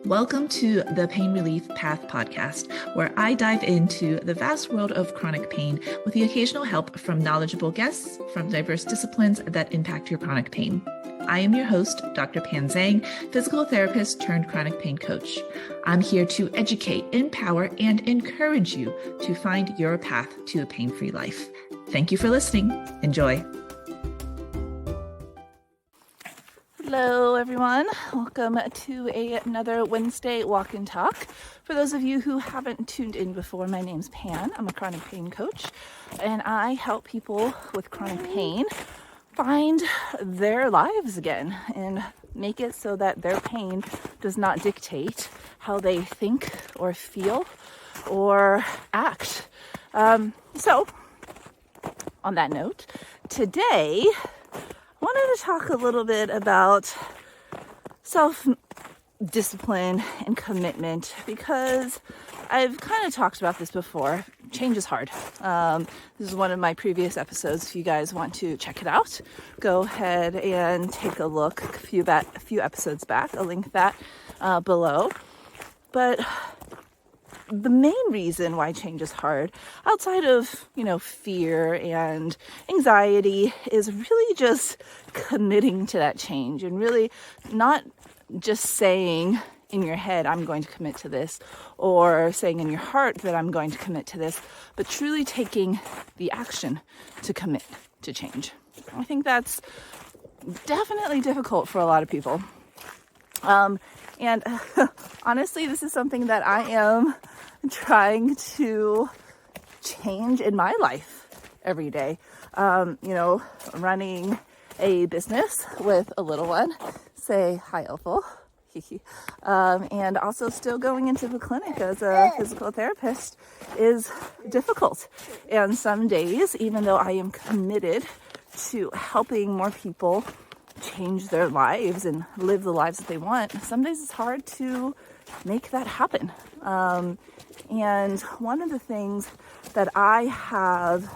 Welcome to the Pain Relief Path podcast, where I dive into the vast world of chronic pain with the occasional help from knowledgeable guests from diverse disciplines that impact your chronic pain. I am your host, Dr. Pan Zhang, physical therapist turned chronic pain coach. I'm here to educate, empower, and encourage you to find your path to a pain-free life. Thank you for listening. Enjoy. Hello, everyone. Welcome to another Wednesday Walk and Talk. For those of you who haven't tuned in before, my name's Pan. I'm a chronic pain coach, and I help people with chronic pain find their lives again and make it so that their pain does not dictate how they think or feel or act. So, on that note, today I wanted to talk a little bit about self-discipline and commitment because I've kind of talked about this before. Change is hard. This is one of my previous episodes. If you guys want to check it out, go ahead and take a look a few episodes back. I'll link that below. But the main reason why change is hard, outside of, fear and anxiety, is really just committing to that change and really not just saying in your head, I'm going to commit to this, or saying in your heart that I'm going to commit to this, but truly taking the action to commit to change. I think that's definitely difficult for a lot of people. And honestly, this is something that I am trying to change in my life every day. Running a business with a little one, say hi, Elful, and also still going into the clinic as a physical therapist is difficult. And some days, even though I am committed to helping more people change their lives and live the lives that they want, some days it's hard to make that happen. And one of the things that I have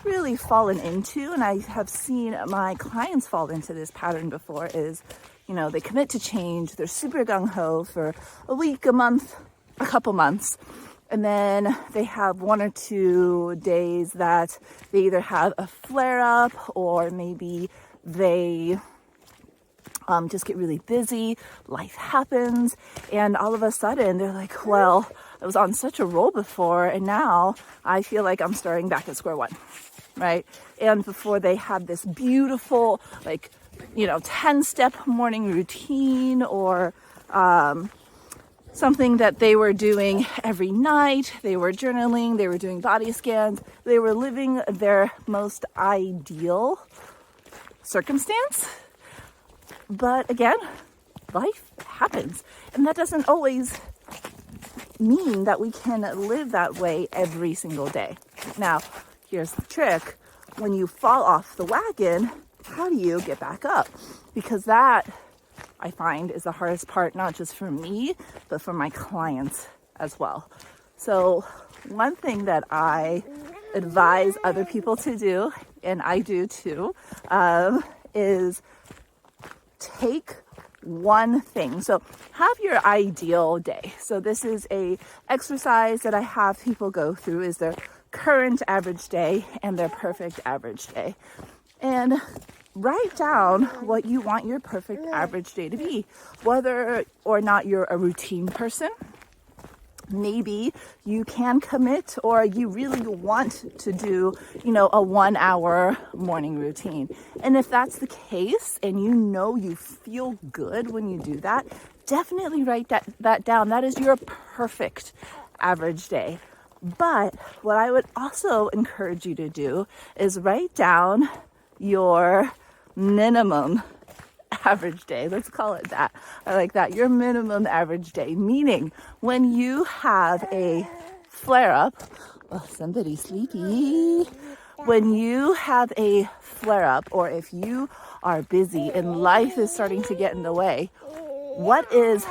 really fallen into, and I have seen my clients fall into this pattern before, is, they commit to change. They're super gung-ho for a week, a month, a couple months. And then they have 1 or 2 days that they either have a flare-up or maybe they just get really busy, life happens, and all of a sudden they're like, well, I was on such a roll before, and now I feel like I'm starting back at square one, right? And before they had this beautiful, 10-step morning routine or something that they were doing every night, they were journaling, they were doing body scans, they were living their most ideal circumstance. But again, life happens, and that doesn't always mean that we can live that way every single day. Now, here's the trick. When you fall off the wagon, how do you get back up? Because that, I find, is the hardest part, not just for me, but for my clients as well. So one thing that I advise other people to do, and I do too, is take one thing. So have your ideal day. So this is a exercise that I have people go through, is their current average day and their perfect average day. And write down what you want your perfect average day to be. Whether or not you're a routine person, maybe you can commit, or you really want to do, a 1-hour morning routine. And if that's the case, and you feel good when you do that, definitely write that down. That is your perfect average day. But what I would also encourage you to do is write down your minimum average day. Let's call it that. I like that. Your minimum average day, meaning when you have a flare-up, somebody's sleepy. When you have a flare-up, or if you are busy and life is starting to get in the way, what is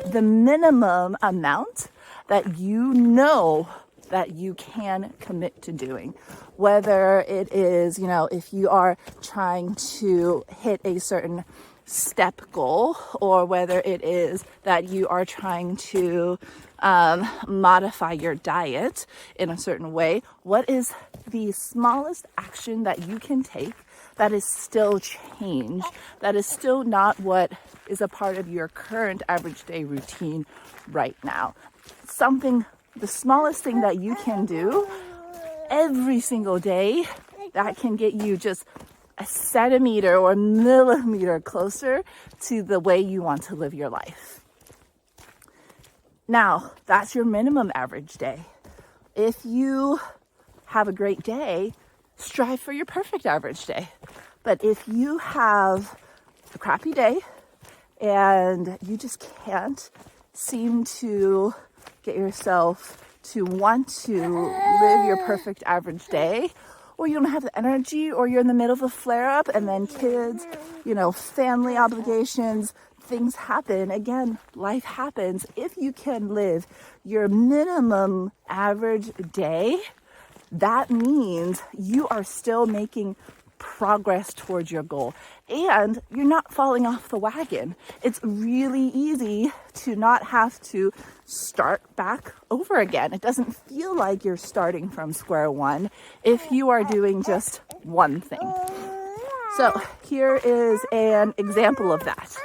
the minimum amount that that you can commit to doing? Whether it is, if you are trying to hit a certain step goal, or whether it is that you are trying to modify your diet in a certain way, what is the smallest action that you can take that is still change, that is still not what is a part of your current average day routine right now? Something, the smallest thing that you can do every single day that can get you just a centimeter or a millimeter closer to the way you want to live your life. Now, that's your minimum average day. If you have a great day, strive for your perfect average day. But if you have a crappy day and you just can't seem to get yourself to want to live your perfect average day, or you don't have the energy, or you're in the middle of a flare-up, and then kids, family obligations, things happen. Again, life happens. If you can live your minimum average day, that means you are still making progress towards your goal, and you're not falling off the wagon. It's really easy to not have to start back over again. It doesn't feel like you're starting from square one if you are doing just one thing. So here is an example of that.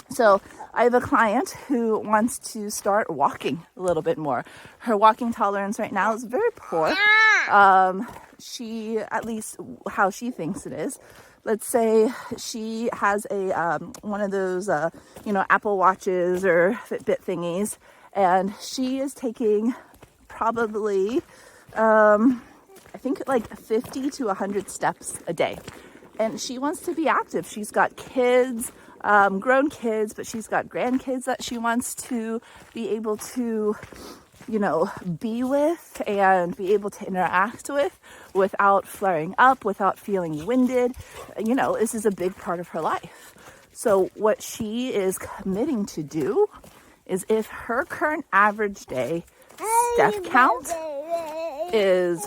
So I have a client who wants to start walking a little bit more. Her walking tolerance right now is very poor. She, at least how she thinks it is. Let's say she has a one of those Apple Watches or Fitbit thingies, and she is taking probably I think like 50 to 100 steps a day. And she wants to be active. She's got kids, grown kids, but she's got grandkids that she wants to be able to be with and be able to interact with without flaring up, without feeling winded. This is a big part of her life. So what she is committing to do is, if her current average day step count is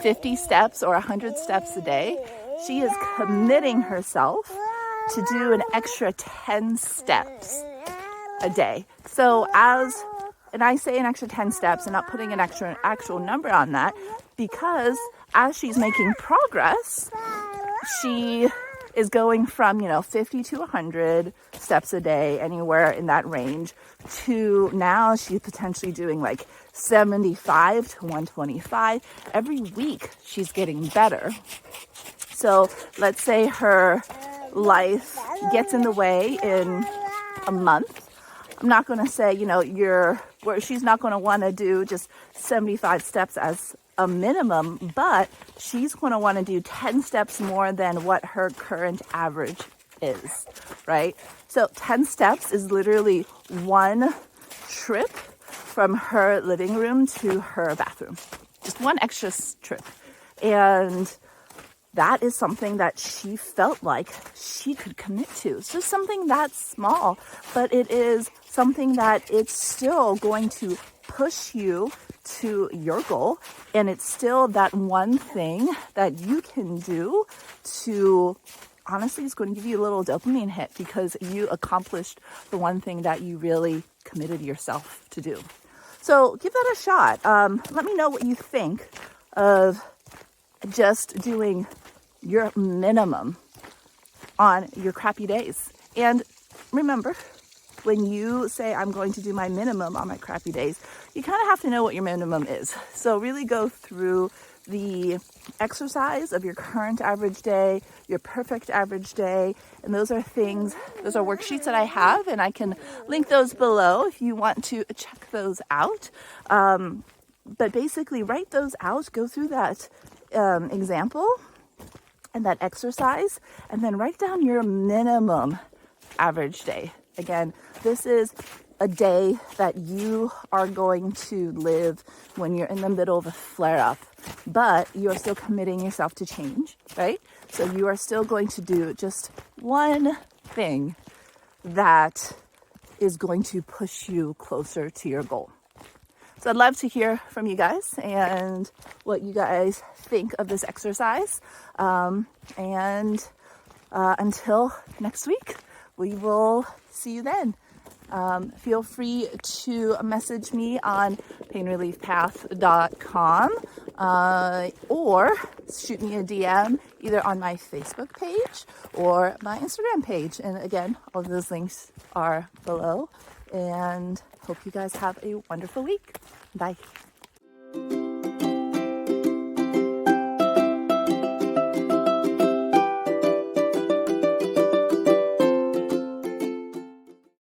50 steps or 100 steps a day, she is committing herself to do an extra 10 steps a day. So and I say an extra 10 steps and not putting an actual number on that, because as she's making progress, she is going from, 50 to 100 steps a day, anywhere in that range, to now she's potentially doing like 75 to 125. Every week she's getting better. So let's say her life gets in the way in a month. I'm not going to say, she's not going to want to do just 75 steps as a minimum, but she's going to want to do 10 steps more than what her current average is, right? So 10 steps is literally one trip from her living room to her bathroom. Just one extra trip. And that is something that she felt like she could commit to. So something that's small, but it is something that it's still going to push you to your goal. And it's still that one thing that you can do to, honestly, it's going to give you a little dopamine hit because you accomplished the one thing that you really committed yourself to do. So give that a shot. Let me know what you think of just doing your minimum on your crappy days. And remember, when you say, I'm going to do my minimum on my crappy days, you kind of have to know what your minimum is. So really go through the exercise of your current average day, your perfect average day. And those are worksheets that I have, and I can link those below if you want to check those out. But basically write those out, go through that example and that exercise, and then write down your minimum average day. Again, this is a day that you are going to live when you're in the middle of a flare-up, but you are still committing yourself to change, right? So you are still going to do just one thing that is going to push you closer to your goal. So I'd love to hear from you guys and what you guys think of this exercise. And until next week, we will see you then. Feel free to message me on painreliefpath.com or shoot me a DM either on my Facebook page or my Instagram page. And again, all of those links are below. And hope you guys have a wonderful week. Bye.